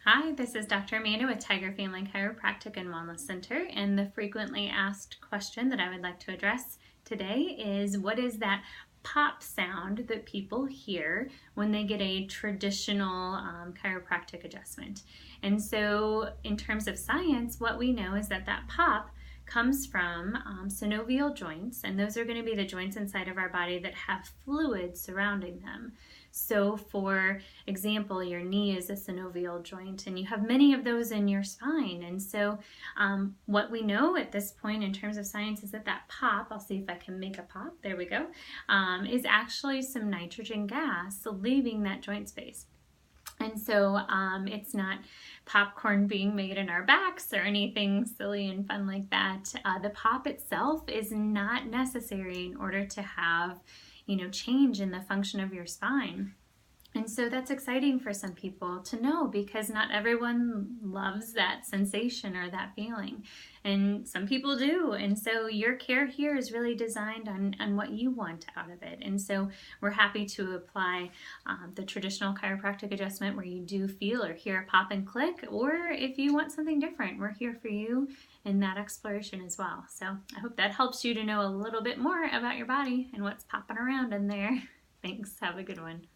Hi, this is Dr. Amanda with Tiger Family Chiropractic and Wellness Center, and the frequently asked question that I would like to address today is, what is that pop sound that people hear when they get a traditional chiropractic adjustment? And so in terms of science, what we know is that pop comes from synovial joints, and those are going to be the joints inside of our body that have fluid surrounding them. So for example, your knee is a synovial joint, and you have many of those in your spine. And so what we know at this point in terms of science is that pop, I'll see if I can make a pop, there we go, is actually some nitrogen gas leaving that joint space. And so it's not popcorn being made in our backs or anything silly and fun like that. The pop itself is not necessary in order to have, change in the function of your spine. And so that's exciting for some people to know, because not everyone loves that sensation or that feeling. And some people do. And so your care here is really designed on what you want out of it. And so we're happy to apply the traditional chiropractic adjustment where you do feel or hear a pop and click, or if you want something different, we're here for you in that exploration as well. So I hope that helps you to know a little bit more about your body and what's popping around in there. Thanks. Have a good one.